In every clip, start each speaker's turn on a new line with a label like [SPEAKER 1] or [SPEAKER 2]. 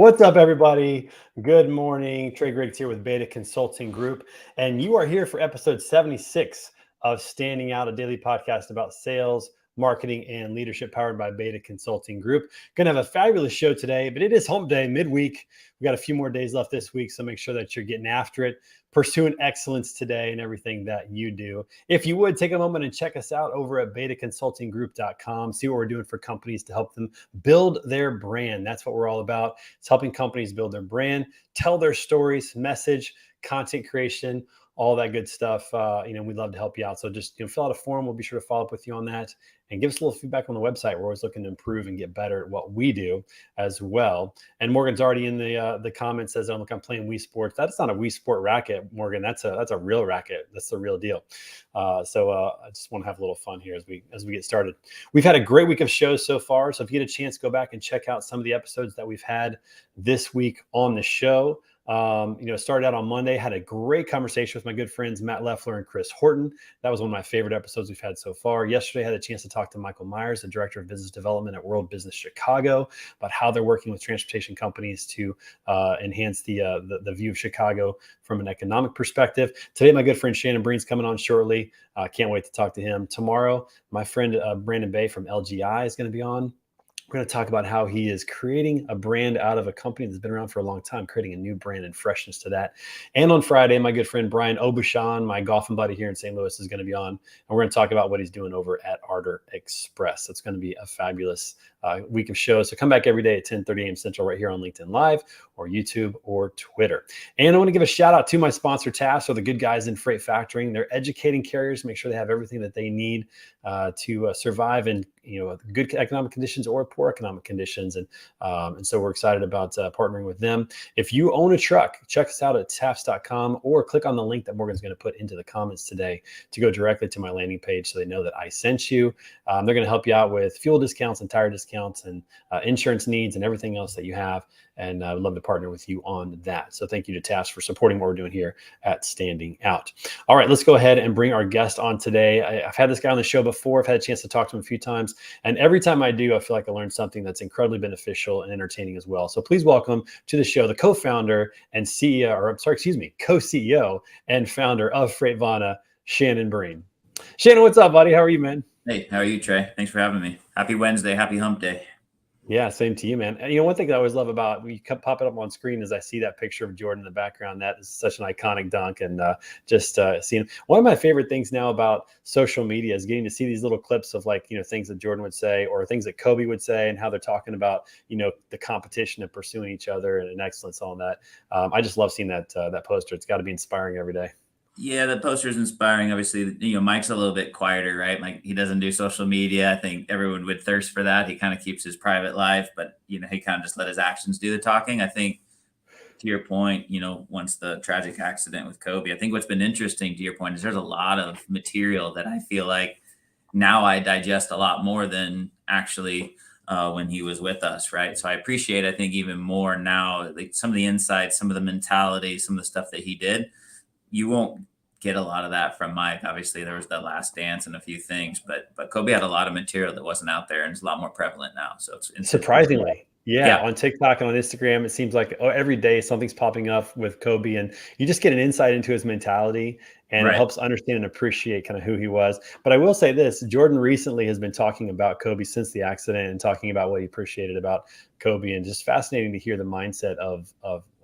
[SPEAKER 1] What's up, everybody? Good morning. Trey Griggs here with Beta Consulting Group, and you are here for episode 76 of Standing Out, a daily podcast about sales, marketing, and leadership powered by Beta Consulting Group. Going to have a fabulous show today, but it is hump day midweek. We got a few more days left this week, so make sure that you're getting after it, pursuing excellence today in everything that you do. If you would, take a moment and check us out over at betaconsultinggroup.com. See what we're doing for companies to help them build their brand. That's what we're all about. It's helping companies build their brand, tell their stories, message, content creation, all that good stuff. We'd love to help you out. So just fill out a form. We'll be sure to follow up with you on that and give us a little feedback on the website. We're always looking to improve and get better at what we do as well. And Morgan's already in the comments, says, "Oh, look, I'm playing Wii Sports." That's not a Wii Sport racket, Morgan. That's a real racket. That's the real deal. So I just want to have a little fun here as we get started. We've had a great week of shows so far. So if you get a chance, go back and check out some of the episodes that we've had this week on the show. Started out on Monday, had a great conversation with my good friends, Matt Leffler and Chris Horton. That was one of my favorite episodes we've had so far. Yesterday, I had a chance to talk to Michael Myers, the Director of Business Development at World Business Chicago, about how they're working with transportation companies to enhance the view of Chicago from an economic perspective. Today, my good friend Shannon Breen's coming on shortly. Can't wait to talk to him. Tomorrow, my friend Brandon Bay from LGI is going to be on. We're going to talk about how he is creating a brand out of a company that's been around for a long time, creating a new brand and freshness to that. And on Friday, my good friend Brian Obushan, my golfing buddy here in St. Louis, is going to be on. And we're going to talk about what he's doing over at Ardor Express. It's going to be a fabulous week of shows. So come back every day at 10:30 a.m. Central right here on LinkedIn Live or YouTube or Twitter. And I want to give a shout out to my sponsor, TAS, or the good guys in freight factoring. They're educating carriers, make sure they have everything that they need to survive in good economic conditions or poor economic conditions. And so we're excited about partnering with them. If you own a truck, check us out at tafs.com or click on the link that Morgan's going to put into the comments today to go directly to my landing page so they know that I sent you. They're going to help you out with fuel discounts and tire discounts and insurance needs and everything else that you have. And I would love to partner with you on that. So thank you to TAS for supporting what we're doing here at Standing Out. All right, let's go ahead and bring our guest on today. I've had this guy on the show before. I've had a chance to talk to him a few times. And every time I do, I feel like I learned something that's incredibly beneficial and entertaining as well. So please welcome to the show the co-founder and co-CEO and founder of Freightvana, Shannon Breen. Shannon, what's up, buddy? How are you, man?
[SPEAKER 2] Hey, how are you, Trey? Thanks for having me. Happy Wednesday. Happy hump day.
[SPEAKER 1] Yeah, same to you, man. And one thing that I always love about when you pop it up on screen is I see that picture of Jordan in the background. That is such an iconic dunk, and just seeing one of my favorite things now about social media is getting to see these little clips of things that Jordan would say or things that Kobe would say and how they're talking about the competition and pursuing each other and excellence on that. I just love seeing that poster. It's got to be inspiring every day.
[SPEAKER 2] Yeah, the poster is inspiring. Obviously, Mike's a little bit quieter, right? Like he doesn't do social media. I think everyone would thirst for that. He kind of keeps his private life, but he kind of just let his actions do the talking. I think to your point, once the tragic accident with Kobe, I think what's been interesting to your point is there's a lot of material that I feel like now I digest a lot more than actually when he was with us, right? So I appreciate, I think, even more now, like some of the insights, some of the mentality, some of the stuff that he did. You won't get a lot of that from Mike. Obviously, there was The Last Dance and a few things, but Kobe had a lot of material that wasn't out there and it's a lot more prevalent now. So it's
[SPEAKER 1] Surprisingly. Yeah,
[SPEAKER 2] yeah,
[SPEAKER 1] on TikTok and on Instagram, it seems like every day something's popping up with Kobe, and you just get an insight into his mentality, and it
[SPEAKER 2] right.
[SPEAKER 1] helps understand and appreciate kind of who he was. But I will say this: Jordan recently has been talking about Kobe since the accident and talking about what he appreciated about Kobe, and just fascinating to hear the mindset of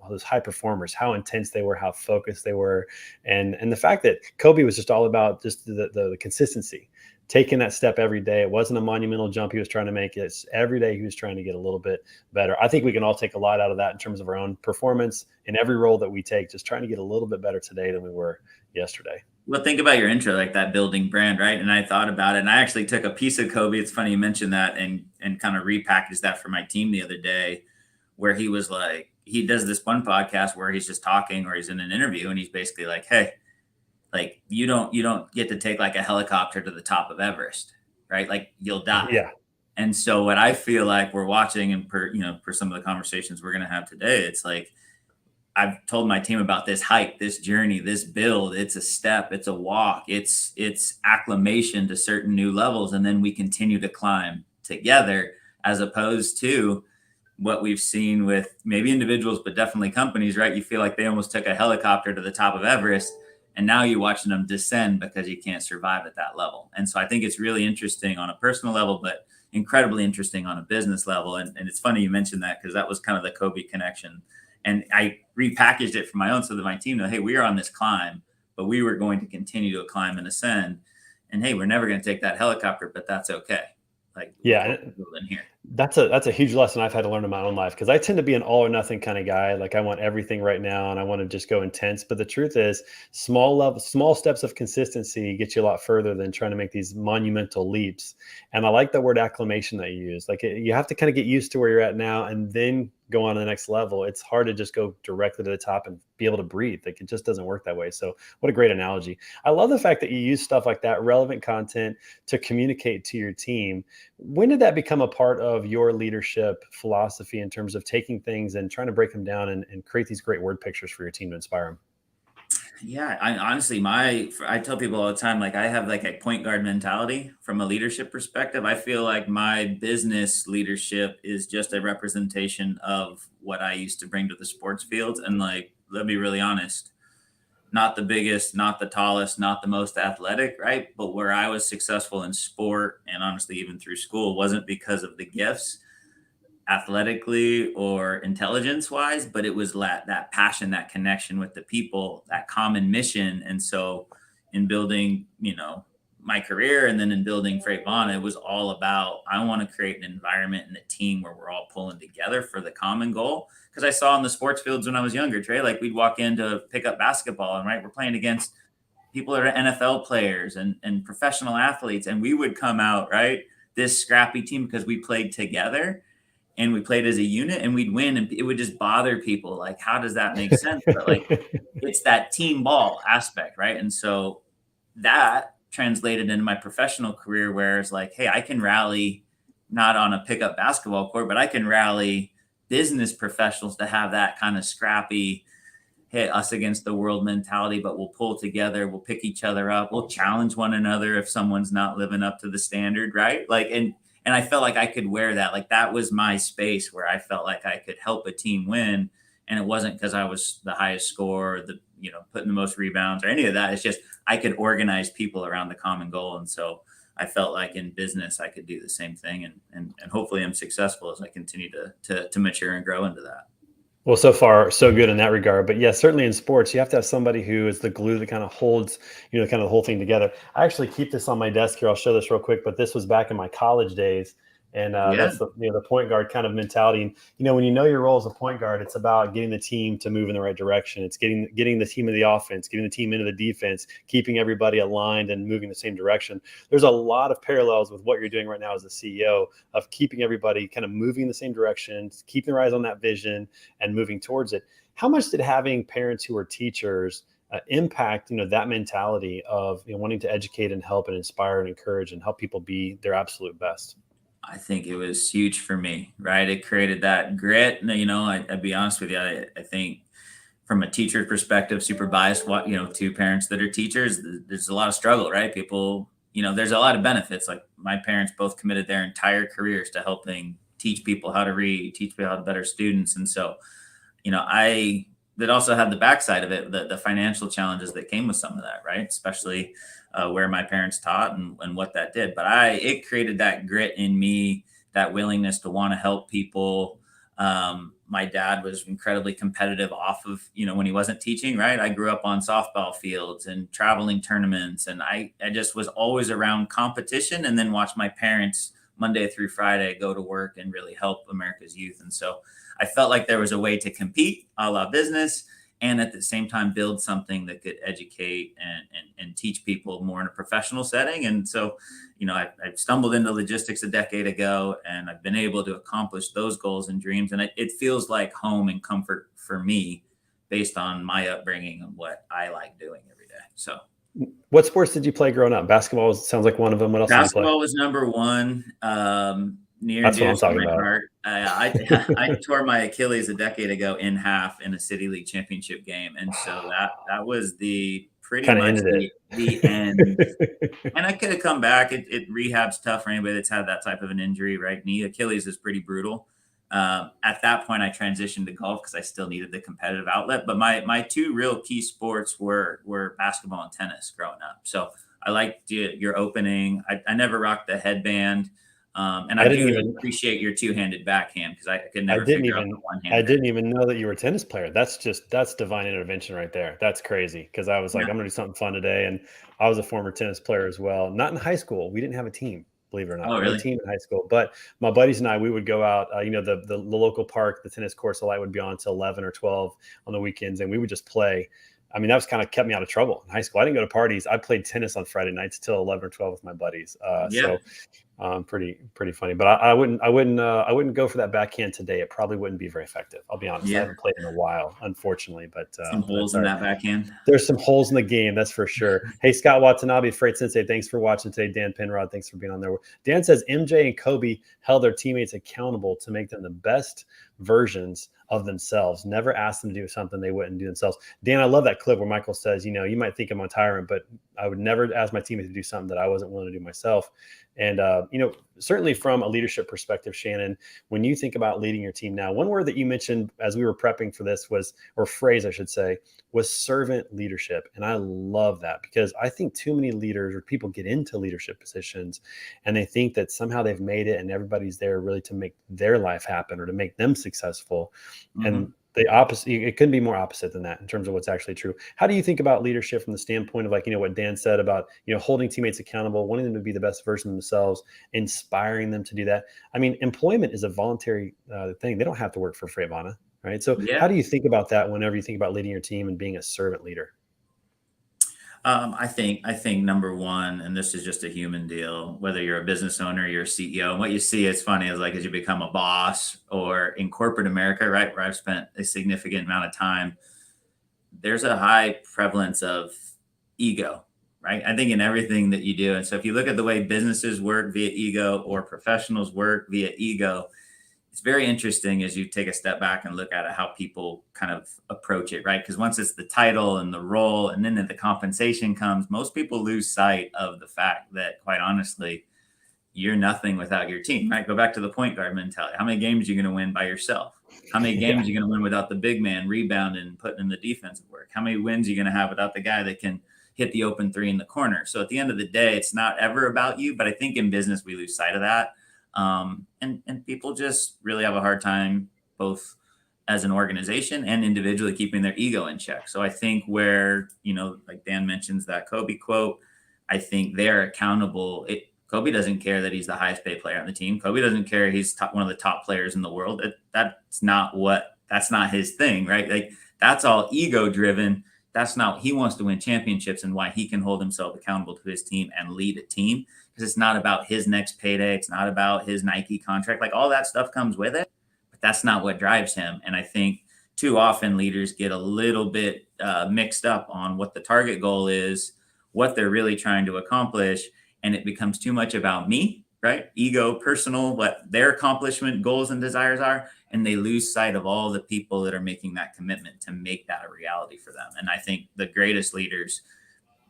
[SPEAKER 1] those high performers, how intense they were, how focused they were, and the fact that Kobe was just all about just the consistency. Taking that step every day. It wasn't a monumental jump he was trying to make. It's every day he was trying to get a little bit better. I think we can all take a lot out of that in terms of our own performance in every role that we take, just trying to get a little bit better today than we were yesterday.
[SPEAKER 2] Well, think about your intro, like that building brand, right? And I thought about it, and I actually took a piece of Kobe. It's funny you mentioned that, and kind of repackaged that for my team the other day, where he was like, he does this one podcast where he's just talking or he's in an interview, and he's basically like, hey, like you don't get to take like a helicopter to the top of Everest, right? Like you'll die.
[SPEAKER 1] Yeah.
[SPEAKER 2] And so what I feel like we're watching, and for some of the conversations we're going to have today, it's like I've told my team about this hike, this journey, this build. It's a step, it's a walk, it's acclimation to certain new levels, and then we continue to climb together, as opposed to what we've seen with maybe individuals, but definitely companies, right? You feel like they almost took a helicopter to the top of Everest, and now you're watching them descend because you can't survive at that level. And so I think it's really interesting on a personal level, but incredibly interesting on a business level. And it's funny you mentioned that, because that was kind of the Kobe connection. And I repackaged it for my own so that my team know, hey, we are on this climb, but we were going to continue to climb and ascend. And hey, we're never going to take that helicopter, but that's okay. Like, look
[SPEAKER 1] Yeah.
[SPEAKER 2] what we're building here.
[SPEAKER 1] That's a huge lesson I've had to learn in my own life, because I tend to be an all or nothing kind of guy. Like, I want everything right now and I want to just go intense. But the truth is, small steps of consistency get you a lot further than trying to make these monumental leaps. And I like the word acclamation that you use. Like, you have to kind of get used to where you're at now and then go on to the next level. It's hard to just go directly to the top and be able to breathe. Like, it just doesn't work that way. So what a great analogy. I love the fact that you use stuff like that, relevant content, to communicate to your team. When did that become a part of your leadership philosophy, in terms of taking things and trying to break them down and create these great word pictures for your team to inspire them?
[SPEAKER 2] Yeah, I honestly, I tell people all the time, like, I have like a point guard mentality from a leadership perspective. I feel like my business leadership is just a representation of what I used to bring to the sports field. And like, let me be really honest, not the biggest, not the tallest, not the most athletic, right? But where I was successful in sport, and honestly, even through school, wasn't because of the gifts athletically or intelligence wise, but it was that passion, that connection with the people, that common mission. And so in building, my career, and then in building Freightvana, it was all about, I want to create an environment and a team where we're all pulling together for the common goal. Because I saw in the sports fields when I was younger, Trey, like, we'd walk in to pick up basketball, and right, we're playing against people that are NFL players and professional athletes. And we would come out, right, this scrappy team, because we played together and we played as a unit, and we'd win, and it would just bother people. Like, how does that make sense? But like, it's that team ball aspect, right? And so that translated into my professional career, where it's like, hey, I can rally not on a pickup basketball court, but I can rally business professionals to have that kind of scrappy, hey, us against the world mentality. But we'll pull together, we'll pick each other up, we'll challenge one another if someone's not living up to the standard, right? Like, and I felt like I could wear that. Like, that was my space where I felt like I could help a team win. And it wasn't because I was the highest scorer, or the, putting the most rebounds or any of that. It's just, I could organize people around the common goal. And so I felt like in business, I could do the same thing. And hopefully I'm successful as I continue to mature and grow into that.
[SPEAKER 1] Well, so far, so good in that regard. But yeah, certainly in sports, you have to have somebody who is the glue that kind of holds, kind of the whole thing together. I actually keep this on my desk here. I'll show this real quick, but this was back in my college days. And
[SPEAKER 2] Yeah.
[SPEAKER 1] that's the point guard kind of mentality. And, when you know your role as a point guard, it's about getting the team to move in the right direction. It's getting the team into the offense, getting the team into the defense, keeping everybody aligned and moving the same direction. There's a lot of parallels with what you're doing right now as a CEO, of keeping everybody kind of moving in the same direction, keeping their eyes on that vision and moving towards it. How much did having parents who are teachers impact that mentality of wanting to educate and help and inspire and encourage and help people be their absolute best?
[SPEAKER 2] I think it was huge for me, right? It created that grit. I'd be honest with you. I think from a teacher's perspective, super biased, two parents that are teachers, there's a lot of struggle, right? People, there's a lot of benefits. Like, my parents both committed their entire careers to helping teach people how to read, teach people how to better students. And so, I that also had the backside of it, the financial challenges that came with some of that, right? Especially where my parents taught and what that did. But it created that grit in me, that willingness to want to help people. My dad was incredibly competitive off of, when he wasn't teaching, right? I grew up on softball fields and traveling tournaments. And I just was always around competition, and then watch my parents Monday through Friday go to work and really help America's youth. And so I felt like there was a way to compete a la business, and at the same time build something that could educate and teach people more in a professional setting. And so, I stumbled into logistics a decade ago, and I've been able to accomplish those goals and dreams. And it feels like home and comfort for me, based on my upbringing and what I like doing every day. So
[SPEAKER 1] What sports did you play growing up? Basketball sounds like one of them. What else did you play?
[SPEAKER 2] basketball was number one, near and
[SPEAKER 1] That's what
[SPEAKER 2] dear
[SPEAKER 1] I'm
[SPEAKER 2] to
[SPEAKER 1] talking
[SPEAKER 2] my
[SPEAKER 1] about.
[SPEAKER 2] heart. I tore my Achilles a decade ago in half in a city league championship game, and so that was the pretty
[SPEAKER 1] Kind of
[SPEAKER 2] much
[SPEAKER 1] ended
[SPEAKER 2] the end.
[SPEAKER 1] it.
[SPEAKER 2] And I could have come back. It rehab's tough for anybody that's had that type of an injury, right? Knee Achilles is pretty brutal. At that point, I transitioned to golf because I still needed the competitive outlet. But my two real key sports were basketball and tennis growing up. So I liked your opening. I never rocked the headband. And
[SPEAKER 1] I
[SPEAKER 2] I
[SPEAKER 1] didn't
[SPEAKER 2] do
[SPEAKER 1] even
[SPEAKER 2] appreciate your two-handed backhand because I could
[SPEAKER 1] I
[SPEAKER 2] never
[SPEAKER 1] didn't
[SPEAKER 2] figure out the
[SPEAKER 1] even I
[SPEAKER 2] one-hander.
[SPEAKER 1] didn't even know that you were a tennis player. That's divine intervention right there. That's crazy because I was like,
[SPEAKER 2] Yeah.
[SPEAKER 1] I'm gonna do something fun today, and I was a former tennis player as well. Not in high school. We didn't have a team, believe it or
[SPEAKER 2] Oh,
[SPEAKER 1] not, no
[SPEAKER 2] really?
[SPEAKER 1] team in high school. But my buddies and I, we would go out. The local park, the tennis course, the light would be on till 11 or 12 on the weekends, and we would just play. I mean, that was kind of kept me out of trouble in high school. I didn't go to parties. I played tennis on Friday nights till 11 or 12 with my buddies.
[SPEAKER 2] Yeah.
[SPEAKER 1] Pretty funny. But I wouldn't go for that backhand today. It probably wouldn't be very effective. I'll be honest. I
[SPEAKER 2] Yeah.
[SPEAKER 1] haven't played in a while, unfortunately, but
[SPEAKER 2] Some
[SPEAKER 1] that's
[SPEAKER 2] holes
[SPEAKER 1] all
[SPEAKER 2] in
[SPEAKER 1] right.
[SPEAKER 2] that backhand.
[SPEAKER 1] There's some holes in the game, that's for sure. Hey, Scott Watanabe, Freight Sensei, thanks for watching today. Dan Penrod, thanks for being on there. Dan says MJ and Kobe held their teammates accountable to make them the best versions of themselves. Never asked them to do something they wouldn't do themselves. Dan, I love that clip where Michael says, you might think I'm a tyrant, but I would never ask my teammates to do something that I wasn't willing to do myself. And, certainly from a leadership perspective, Shannon, when you think about leading your team now, one word that you mentioned as we were prepping for this or phrase, I should say, was servant leadership. And I love that because I think too many leaders or people get into leadership positions and they think that somehow they've made it and everybody's there really to make their life happen or to make them successful. And
[SPEAKER 2] Mhm.
[SPEAKER 1] the opposite, it couldn't be more opposite than that in terms of what's actually true. How do you think about leadership from the standpoint of what Dan said about, holding teammates accountable, wanting them to be the best version of themselves, inspiring them to do that? I mean, employment is a voluntary thing. They don't have to work for Freightvana, right? So how
[SPEAKER 2] Yeah.
[SPEAKER 1] do you think about that whenever you think about leading your team and being a servant leader?
[SPEAKER 2] I think number one, and this is just a human deal, whether you're a business owner, you're a CEO, and what you see is funny is like as you become a boss or in corporate America, right, where I've spent a significant amount of time, there's a high prevalence of ego, right? I think in everything that you do. And so if you look at the way businesses work via ego or professionals work via ego, it's very interesting as you take a step back and look at it, how people kind of approach it, right? Because once it's the title and the role, and then the compensation comes, most people lose sight of the fact that, quite honestly, you're nothing without your team, right? Go back to the point guard mentality. How many games are you going to win by yourself? How many
[SPEAKER 1] Yeah.
[SPEAKER 2] games are you going to win without the big man rebounding and putting in the defensive work? How many wins are you going to have without the guy that can hit the open three in the corner? So at the end of the day, it's not ever about you. But I think in business, we lose sight of that. And people just really have a hard time, both as an organization and individually, keeping their ego in check. So I think where, like Dan mentions that Kobe quote, I think they're accountable. Kobe doesn't care that he's the highest paid player on the team. Kobe doesn't care he's one of the top players in the world. That's not his thing, right? Like that's all ego driven. That's not, he wants to win championships and why he can hold himself accountable to his team and lead a team, because it's not about his next payday. It's not about his Nike contract. Like all that stuff comes with it, but that's not what drives him. And I think too often leaders get a little bit mixed up on what the target goal is, what they're really trying to accomplish, and it becomes too much about me, right? Ego, personal, what their accomplishment goals and desires are, and they lose sight of all the people that are making that commitment to make that a reality for them. And I think the greatest leaders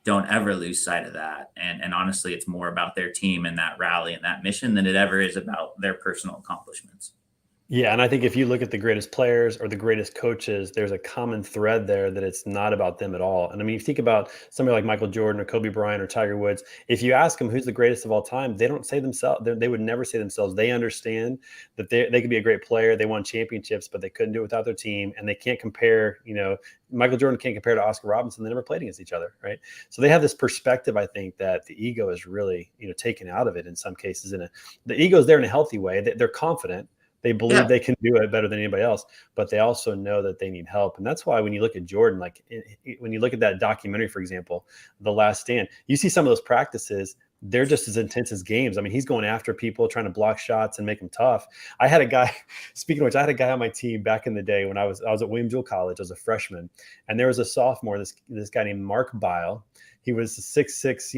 [SPEAKER 2] don't ever lose sight of that. And honestly, it's more about their team and that rally and that mission than it ever is about their personal accomplishments.
[SPEAKER 1] Yeah, and I think if you look at the greatest players or the greatest coaches, there's a common thread there that it's not about them at all. And I mean, if you think about somebody like Michael Jordan or Kobe Bryant or Tiger Woods, if you ask them who's the greatest of all time, they don't say themselves. They would never say themselves. They understand that they could be a great player. They won championships, but they couldn't do it without their team. And they can't compare, Michael Jordan can't compare to Oscar Robertson. They never played against each other, right? So they have this perspective, I think, that the ego is really, taken out of it in some cases. The ego is there in a healthy way. They're confident. They believe
[SPEAKER 2] Yeah.
[SPEAKER 1] they can do it better than anybody else, but they also know that they need help. And that's why when you look at Jordan, when you look at that documentary, for example, The Last Stand, you see some of those practices, they're just as intense as games. I mean, he's going after people, trying to block shots and make them tough. I had a guy, speaking of which, I had a guy on my team back in the day when I was at William Jewell College. I was a freshman, and there was a sophomore, this guy named Mark Bile. He was 6'6",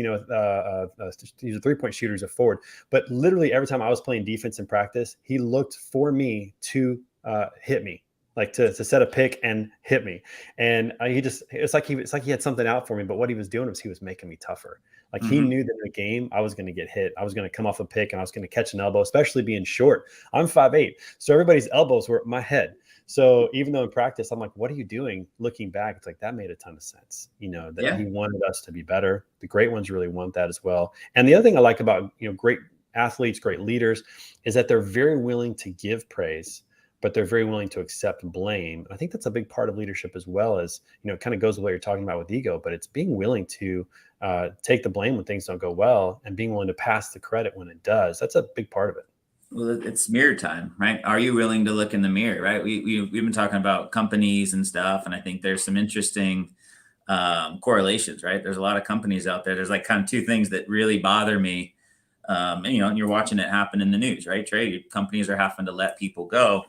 [SPEAKER 1] he's a three-point shooter, he's a forward. But literally every time I was playing defense in practice, he looked for me to hit me. like to set a pick and hit me. And it's like he had something out for me. But what he was doing was he was making me tougher. Like he
[SPEAKER 2] Hmm.
[SPEAKER 1] knew that in the game I was going to get hit. I was going to come off a pick and I was going to catch an elbow, especially being short. I'm 5'8", so everybody's elbows were at my head. So even though in practice, I'm like, what are you doing? Looking back, it's like that made a ton of sense, that
[SPEAKER 2] Yeah.
[SPEAKER 1] he wanted us to be better. The great ones really want that as well. And the other thing I like about, great athletes, great leaders, is that they're very willing to give praise, but they're very willing to accept blame. I think that's a big part of leadership as well. As it kind of goes with what you're talking about with ego, but it's being willing to take the blame when things don't go well and being willing to pass the credit when it does. That's a big part of it.
[SPEAKER 2] Well, it's mirror time, right? Are you willing to look in the mirror, right? We've been talking about companies and stuff, and I think there's some interesting correlations, right? There's a lot of companies out there. There's like kind of two things that really bother me. And you're watching it happen in the news, right, Trey? Companies are having to let people go.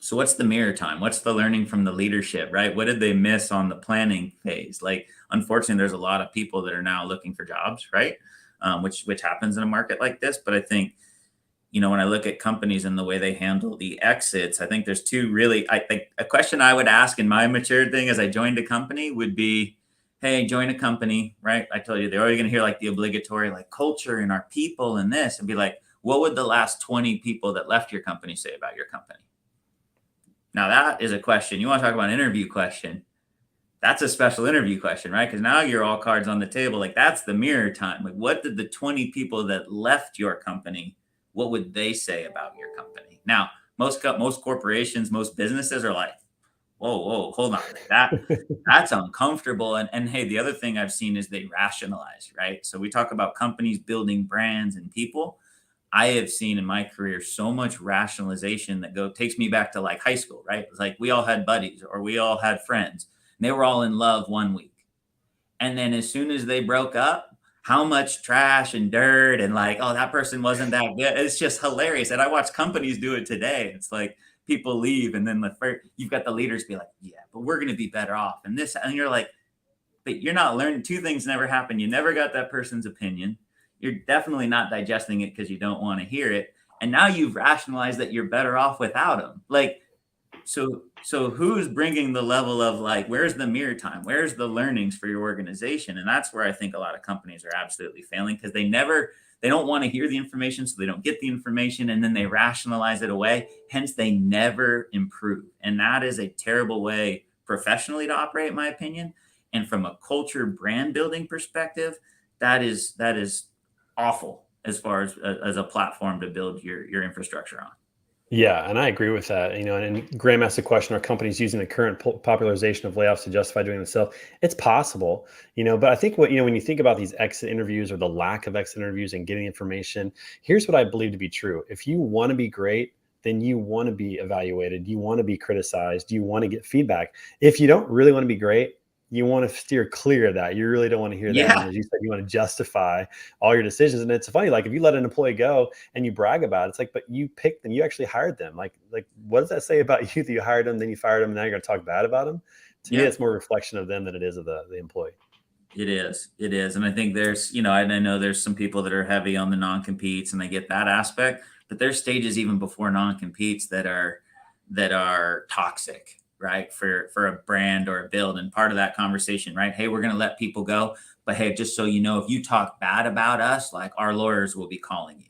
[SPEAKER 2] So what's the mirror time? What's the learning from the leadership, right? What did they miss on the planning phase? Like, unfortunately, there's a lot of people that are now looking for jobs, right? Which happens in a market like this. But I think, when I look at companies and the way they handle the exits, I think there's two really, I think a question I would ask in my mature thing as I joined a company would be, hey, join a company, right? I told you, they're already going to hear like the obligatory, like culture and our people and this, and be like, what would the last 20 people that left your company say about your company? Now that is a question. You want to talk about an interview question? That's a special interview question, right? Because now you're all cards on the table. Like that's the mirror time. Like what did the 20 people that left your company, what would they say about your company? Now, most corporations, most businesses are like, whoa, hold on. Like that's uncomfortable. And hey, the other thing I've seen is they rationalize, right? So we talk about companies building brands and people. I have seen in my career so much rationalization that takes me back to like high school, right? It's like we all had buddies or we all had friends and they were all in love one week. And then as soon as they broke up, how much trash and dirt and like, oh, that person wasn't that good. It's just hilarious. And I watch companies do it today. It's like people leave and then you've got the leaders be like, yeah, but we're going to be better off. And you're like, but you're not learning. Two things never happen. You never got that person's opinion. You're definitely not digesting it because you don't want to hear it. And now you've rationalized that you're better off without them. Like, so who's bringing the level of like, where's the mirror time? Where's the learnings for your organization? And that's where I think a lot of companies are absolutely failing because they don't want to hear the information. So they don't get the information and then they rationalize it away. Hence they never improve. And that is a terrible way professionally to operate, in my opinion. And from a culture brand building perspective, that is awful as far as a platform to build your infrastructure on.
[SPEAKER 1] Yeah, and I agree with that. And Graham asked the question: are companies using the current popularization of layoffs to justify doing this sale? It's possible, but I think when you think about these exit interviews or the lack of exit interviews and getting information, here's what I believe to be true. If you want to be great, then you want to be evaluated, you want to be criticized, you want to get feedback. If you don't really want to be great, you want to steer clear of that. You really don't want to hear that. And
[SPEAKER 2] Yeah.
[SPEAKER 1] as you said, you want to justify all your decisions. And it's funny, like if you let an employee go and you brag about it, it's like, but you picked them, you actually hired them. Like what does that say about you that you hired them, then you fired them, and now you're going to talk bad about them? To me,
[SPEAKER 2] Yeah.
[SPEAKER 1] it's more a reflection of them than it is of the employee.
[SPEAKER 2] It is. It is. And I think there's, and I know there's some people that are heavy on the non-competes and they get that aspect, but there's stages even before non-competes that are toxic, right? For a brand or a build. And part of that conversation, right? Hey, we're going to let people go. But hey, just so you know, if you talk bad about us, like our lawyers will be calling you.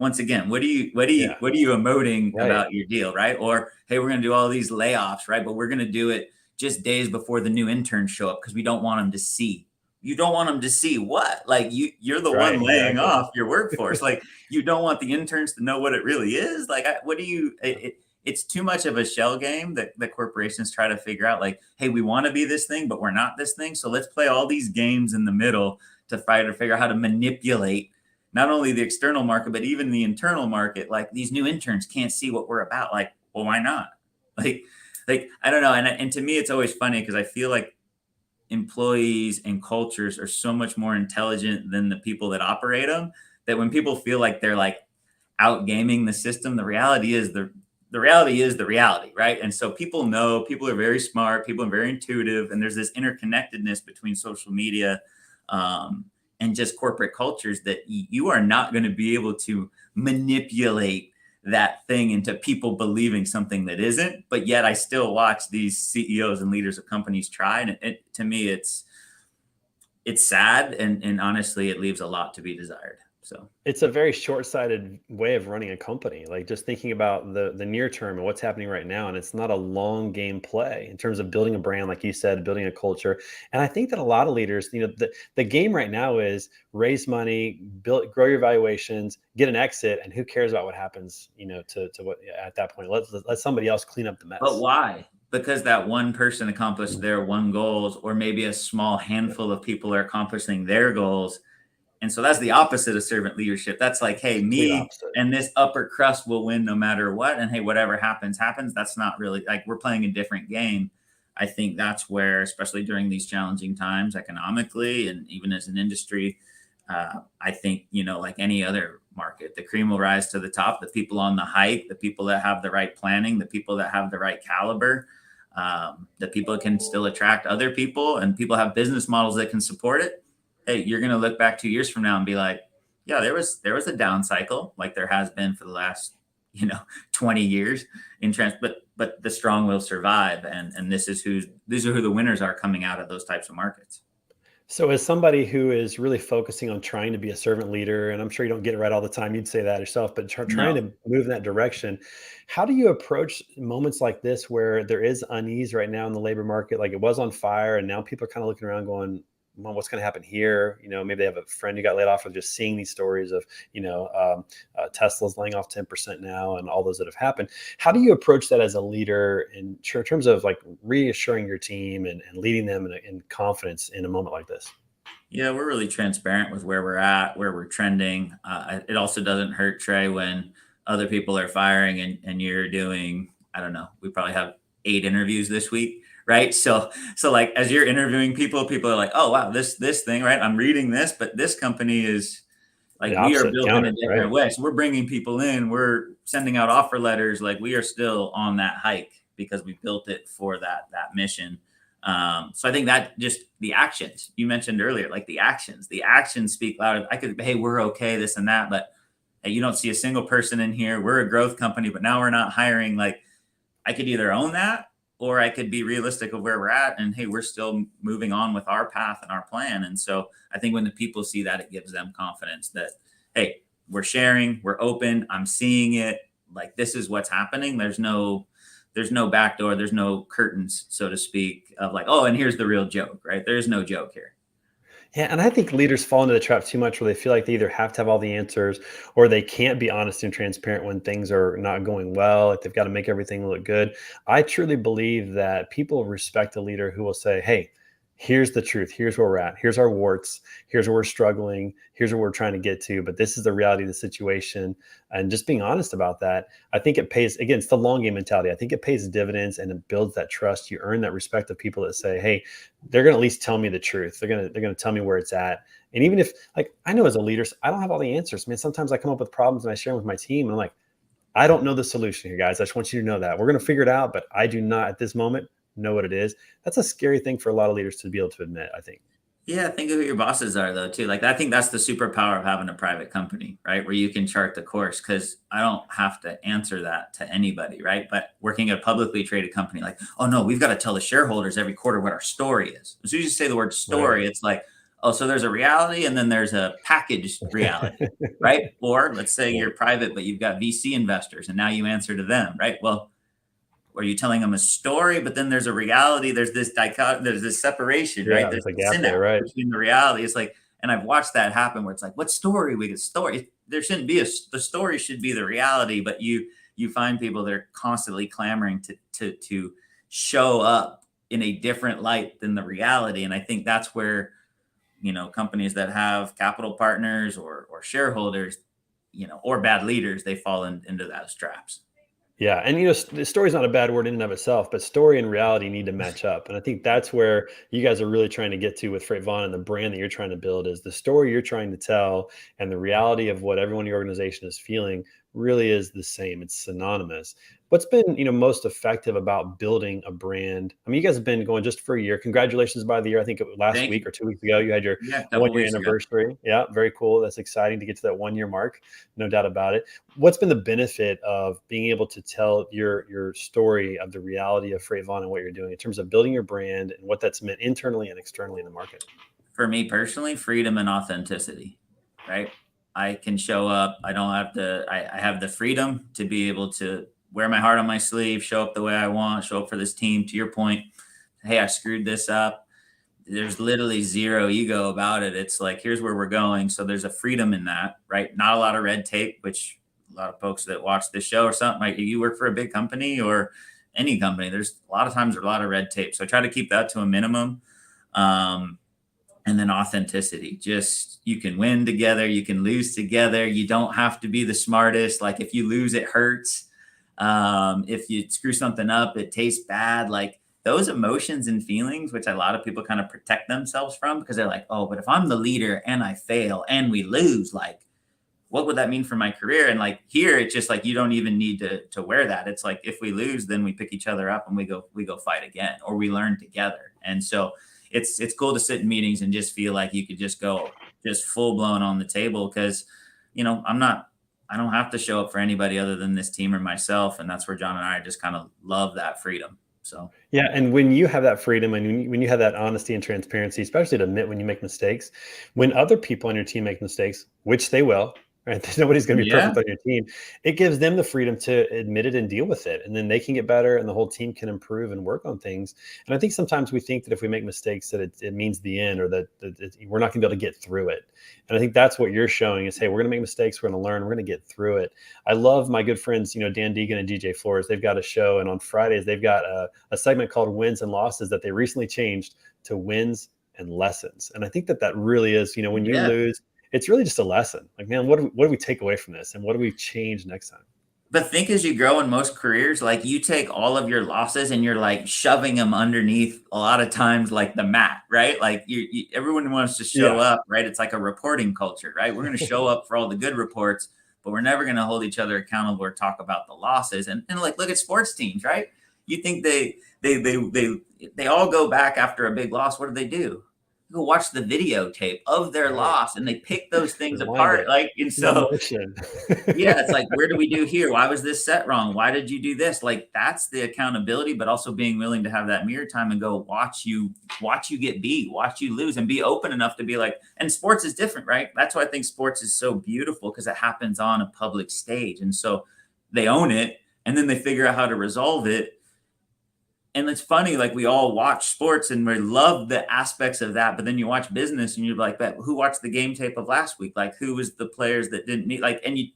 [SPEAKER 2] Once again, what are you
[SPEAKER 1] Yeah,
[SPEAKER 2] emoting
[SPEAKER 1] right.
[SPEAKER 2] about your deal, right? Or hey, we're going to do all these layoffs, right? But we're going to do it just days before the new interns show up because we don't want them to see. You don't want them to see what? Like you're the
[SPEAKER 1] Right,
[SPEAKER 2] one laying
[SPEAKER 1] exactly.
[SPEAKER 2] off your workforce. Like you don't want the interns to know what it really is. Like what do you? It's too much of a shell game that corporations try to figure out. Like, hey, we want to be this thing, but we're not this thing. So let's play all these games in the middle to try to figure out how to manipulate not only the external market, but even the internal market. Like these new interns can't see what we're about. Like, well, why not? Like, I don't know. And to me, it's always funny because I feel like employees and cultures are so much more intelligent than the people that operate them. That when people feel like they're like out gaming the system, the reality is the reality, right? And so people are very smart, people are very intuitive, and there's this interconnectedness between social media and just corporate cultures that you are not going to be able to manipulate that thing into people believing something that isn't. But yet I still watch these CEOs and leaders of companies try. And to me, it's sad. And honestly, it leaves a lot to be desired. So
[SPEAKER 1] It's a very short-sighted way of running a company, like just thinking about the near term and what's happening right now. And it's not a long game play in terms of building a brand, like you said, building a culture. And I think that a lot of leaders, the game right now is raise money, grow your valuations, get an exit, and who cares about what happens, to what at that point. Let somebody else clean up the
[SPEAKER 2] but
[SPEAKER 1] mess.
[SPEAKER 2] why? Because that one person accomplished their one goals, or maybe a small handful of people are accomplishing their goals. And so that's the opposite of servant leadership. That's like, hey,
[SPEAKER 1] Complete
[SPEAKER 2] me
[SPEAKER 1] opposite.
[SPEAKER 2] and this upper crust will win no matter what. And hey, whatever happens, happens. That's not really like, we're playing a different game. I think that's where, especially during these challenging times economically and even as an industry, I think, like any other market, the cream will rise to the top. The people on the height, the people that have the right planning, the people that have the right caliber, the people can still attract other people, and people have business models that can support it. Hey, you're going to look back 2 years from now and be like, yeah, there was a down cycle like there has been for the last, 20 years in trans, but the strong will survive. And these are who the winners are coming out of those types of markets.
[SPEAKER 1] So, as somebody who is really focusing on trying to be a servant leader, and I'm sure you don't get it right all the time, you'd say that yourself, but trying
[SPEAKER 2] No.
[SPEAKER 1] to move in that direction, how do you approach moments like this where there is unease right now in the labor market? Like it was on fire, and now people are kind of looking around going, well, what's going to happen here? Maybe they have a friend who got laid off, or just seeing these stories of, Tesla's laying off 10% now and all those that have happened. How do you approach that as a leader in terms of like reassuring your team and leading them in confidence in a moment like this?
[SPEAKER 2] Yeah, we're really transparent with where we're at, where we're trending. It also doesn't hurt, Trey, when other people are firing and you're doing, I don't know, we probably have 8 interviews this week, right? So like as you're interviewing people, people are like, oh wow, this thing, right? I'm reading this, but this company is
[SPEAKER 1] The
[SPEAKER 2] like, we are
[SPEAKER 1] opposite,
[SPEAKER 2] built in a
[SPEAKER 1] counter, right?
[SPEAKER 2] different way. So we're bringing people in, we're sending out offer letters, like we are still on that hike because we built it for that mission. So I think that just the actions you mentioned earlier, like the actions speak louder. Hey, we're okay, this and that, but hey, you don't see a single person in here. We're a growth company, but now we're not hiring. Like I could either own that, or I could be realistic of where we're at. And hey, we're still moving on with our path and our plan. And so I think when the people see that, it gives them confidence that, hey, we're sharing, we're open, I'm seeing it. Like this is what's happening. There's no back door, there's no curtains, so to speak, of like, oh, and here's the real joke, right? There's no joke here.
[SPEAKER 1] Yeah, and I think leaders fall into the trap too much where they feel like they either have to have all the answers or they can't be honest and transparent when things are not going well. Like they've got to make everything look good. I truly believe that people respect a leader who will say, hey, here's the truth. Here's where we're at. Here's our warts. Here's where we're struggling. Here's what we're trying to get to. But this is the reality of the situation. And just being honest about that, I think it pays, again, it's the long game mentality. I think it pays dividends and it builds that trust. You earn that respect of people that say, hey, they're going to at least tell me the truth. They're going to tell me where it's at. And even if, like, I know as a leader, I don't have all the answers. Man, sometimes I come up with problems and I share them with my team. And I'm like, I don't know the solution here, guys. I just want you to know that we're going to figure it out, but I do not at this moment know what it is. That's a scary thing for a lot of leaders to be able to admit, I think.
[SPEAKER 2] Yeah, think of who your bosses are though too. Like I think that's the superpower of having a private company, right? Where you can chart the course, because I don't have to answer that to anybody, right? But working at a publicly traded company, like, oh no, we've got to tell the shareholders every quarter what our story is. As soon as you say the word
[SPEAKER 1] Right.
[SPEAKER 2] story, it's like, oh, so there's a reality and then there's a packaged reality, right? Or let's say
[SPEAKER 1] Yeah.
[SPEAKER 2] you're private, but you've got VC investors and now you answer to them, right? Well, are you telling them a story, but then there's a reality, there's this dichotomy, there's this separation, right?
[SPEAKER 1] Yeah.
[SPEAKER 2] There's
[SPEAKER 1] There's a
[SPEAKER 2] a
[SPEAKER 1] gap there.
[SPEAKER 2] synapse
[SPEAKER 1] Right.
[SPEAKER 2] between the reality. It's like, and I've watched that happen where it's like, what story? We get story. There shouldn't be the story should be the reality, but you find people that are constantly clamoring to show up in a different light than the reality. And I think that's where, companies that have capital partners or shareholders, or bad leaders, they fall into those traps.
[SPEAKER 1] Yeah, and the story's not a bad word in and of itself, but story and reality need to match up. And I think that's where you guys are really trying to get to with Freightvana, and the brand that you're trying to build is the story you're trying to tell, and the reality of what everyone in your organization is feeling really is the same. It's synonymous. What's been, most effective about building a brand? I mean, you guys have been going just for a year. Congratulations by the year. I think last
[SPEAKER 2] Thank
[SPEAKER 1] week
[SPEAKER 2] you.
[SPEAKER 1] or 2 weeks ago, you had your
[SPEAKER 2] Yeah, a couple
[SPEAKER 1] 1 year
[SPEAKER 2] weeks ago.
[SPEAKER 1] anniversary. Yeah, very cool. That's exciting to get to that 1 year mark. No doubt about it. What's been the benefit of being able to tell your story of the reality of Freightvana and what you're doing in terms of building your brand and what that's meant internally and externally in the market?
[SPEAKER 2] For me personally, freedom and authenticity, right? I can show up. I don't have to, I have the freedom to be able to wear my heart on my sleeve, show up the way I want, show up for this team. To your point, hey, I screwed this up. There's literally zero ego about it. It's like, here's where we're going. So there's a freedom in that, right? Not a lot of red tape, which a lot of folks that watch this show or something, like you work for a big company or any company, there's a lot of times there's a lot of red tape. So I try to keep that to a minimum. Um, and then authenticity, just you can win together, you can lose together, you don't have to be the smartest. Like if you lose it hurts, if you screw something up it tastes bad. Like those emotions and feelings, which a lot of people kind of protect themselves from, because they're like, oh, but if I'm the leader and I fail and we lose, like what would that mean for my career? And like here, it's just like you don't even need to wear that. It's like if we lose, then we pick each other up and we go fight again, or we learn together. And so it's cool to sit in meetings and just feel like you could just go just full blown on the table, because I don't have to show up for anybody other than this team or myself. And that's where John and I just kind of love that freedom. So
[SPEAKER 1] Yeah, and when you have that freedom and when you have that honesty and transparency, especially to admit when you make mistakes, when other people on your team make mistakes, which they will, right? Nobody's going to be
[SPEAKER 2] yeah,
[SPEAKER 1] perfect on your team. It gives them the freedom to admit it and deal with it, and then they can get better, and the whole team can improve and work on things. And I think sometimes we think that if we make mistakes, that it means the end, or that we're not going to be able to get through it. And I think that's what you're showing is, hey, we're going to make mistakes, we're going to learn, we're going to get through it. I love my good friends, Dan Deegan and DJ Flores. They've got a show, and on Fridays they've got a segment called Wins and Losses that they recently changed to Wins and Lessons. And I think that really is, when you
[SPEAKER 2] yeah.
[SPEAKER 1] lose, it's really just a lesson. Like, man, what do we take away from this, and what do we change next time?
[SPEAKER 2] But think as you grow in most careers, like you take all of your losses and you're like shoving them underneath a lot of times, like the mat, right? Like everyone wants to show
[SPEAKER 1] Yeah,
[SPEAKER 2] up, right? It's like a reporting culture, right? We're going to show up for all the good reports, but we're never going to hold each other accountable or talk about the losses. And like, look at sports teams, right? You think they all go back after a big loss. What do? Go watch the videotape of their
[SPEAKER 1] right.
[SPEAKER 2] loss and they pick those things
[SPEAKER 1] Rewind
[SPEAKER 2] apart.
[SPEAKER 1] it.
[SPEAKER 2] Like, and
[SPEAKER 1] The
[SPEAKER 2] so
[SPEAKER 1] emotion.
[SPEAKER 2] yeah, it's like, where do we do here? Why was this set wrong? Why did you do this? Like that's the accountability, but also being willing to have that mirror time and go watch you get beat, watch you lose, and be open enough to be like, and sports is different, right? That's why I think sports is so beautiful, because it happens on a public stage. And so they own it and then they figure out how to resolve it. And it's funny, like we all watch sports and we love the aspects of that, but then you watch business and you're like, "But who watched the game tape of last week? Like, who was the players that didn't need like?" And you,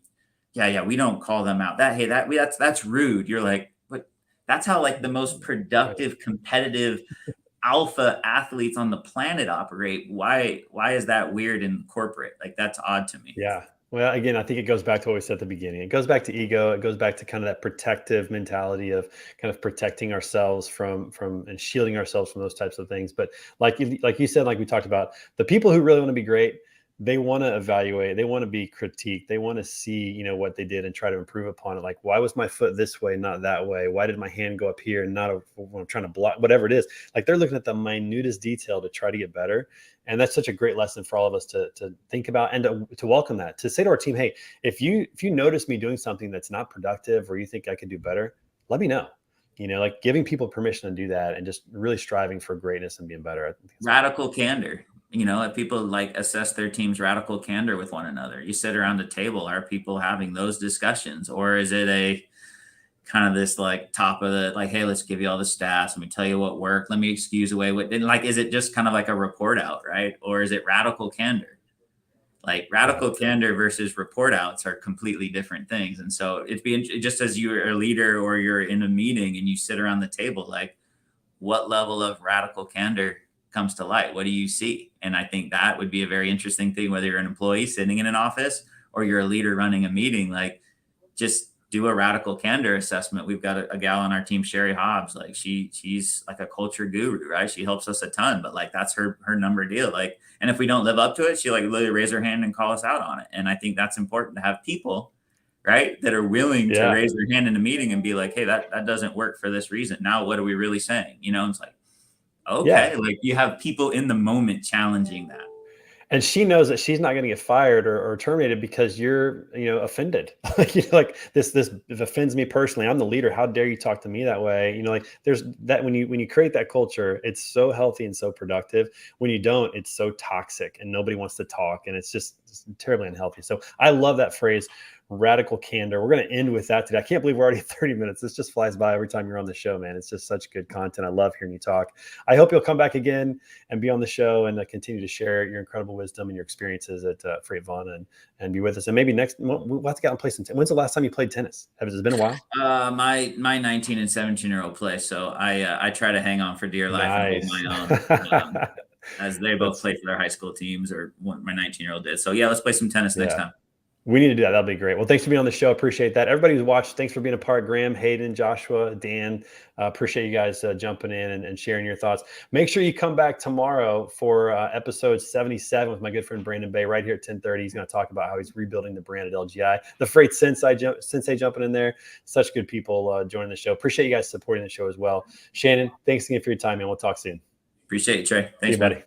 [SPEAKER 2] yeah, we don't call them out. That hey, that's rude. You're like, but that's how like the most
[SPEAKER 1] Right.
[SPEAKER 2] productive, competitive alpha athletes on the planet operate. Why is that weird in corporate? Like that's odd to me.
[SPEAKER 1] Yeah. Well, again, I think it goes back to what we said at the beginning. It goes back to ego. It goes back to kind of that protective mentality of kind of protecting ourselves from and shielding ourselves from those types of things. But like you said, like we talked about, the people who really want to be great, they want to evaluate, they want to be critiqued, they want to see, what they did and try to improve upon it. Like, why was my foot this way, not that way? Why did my hand go up here and not when I'm trying to block, whatever it is? Like they're looking at the minutest detail to try to get better. And that's such a great lesson for all of us to think about and to welcome that, to say to our team, hey, if you notice me doing something that's not productive or you think I could do better, let me know. Like giving people permission to do that and just really striving for greatness and being better. I think that's great.
[SPEAKER 2] Radical candor. If people like assess their team's radical candor with one another, you sit around the table, are people having those discussions, or is it a kind of this like top of the like, hey, let's give you all the stats, let me tell you what worked, let me excuse away what didn't, like, is it just kind of like a report out, right? Or is it radical candor? Like
[SPEAKER 1] Yeah.
[SPEAKER 2] radical candor versus report outs are completely different things. And so it'd be just as you're a leader or you're in a meeting and you sit around the table, like what level of radical candor comes to light? What do you see? And I think that would be a very interesting thing, whether you're an employee sitting in an office or you're a leader running a meeting. Like just do a radical candor assessment. We've got a gal on our team, Sherry Hobbs. Like she's like a culture guru, right? She helps us a ton, but like that's her number deal. Like, and if we don't live up to it, she like literally raise her hand and call us out on it. And I think that's important to have people, right? That are willing to
[SPEAKER 1] Yeah.
[SPEAKER 2] raise their hand in a meeting and be like, hey, that doesn't work for this reason. Now, what are we really saying? You know, it's like,
[SPEAKER 1] Yeah.
[SPEAKER 2] okay, like you have people in the moment challenging that.
[SPEAKER 1] And she knows that she's not going to get fired or terminated because you're, offended. Like this offends me personally. I'm the leader. How dare you talk to me that way? Like there's that when you create that culture, it's so healthy and so productive. When you don't, it's so toxic and nobody wants to talk, and it's just terribly unhealthy. So I love that phrase, radical candor. We're going to end with that today. I can't believe we're already 30 minutes. This just flies by every time you're on the show, man. It's just such good content. I love hearing you talk. I hope you'll come back again and be on the show and continue to share your incredible wisdom and your experiences at Freightvana and be with us. And maybe we'll have to get out and play some tennis. When's the last time you played tennis? Has it been a while?
[SPEAKER 2] My 19 and 17-year-old play, so I try to hang on for dear life and hold
[SPEAKER 1] Nice.
[SPEAKER 2] my own. As they both played for their high school teams, or my 19-year-old did. So yeah, let's play some tennis next time.
[SPEAKER 1] We need to do that. That'll be great. Well, thanks for being on the show. Appreciate that. Everybody who's watched, thanks for being a part. Graham, Hayden, Joshua, Dan, appreciate you guys jumping in and sharing your thoughts. Make sure you come back tomorrow for episode 77 with my good friend Brandon Bay right here at 10:30. He's going to talk about how he's rebuilding the brand at LGI. The Freight Sensei jumping in there. Such good people joining the show. Appreciate you guys supporting the show as well. Shannon, thanks again for your time, man. We'll talk soon.
[SPEAKER 2] Appreciate you, Trey. Thanks,
[SPEAKER 1] See you, buddy.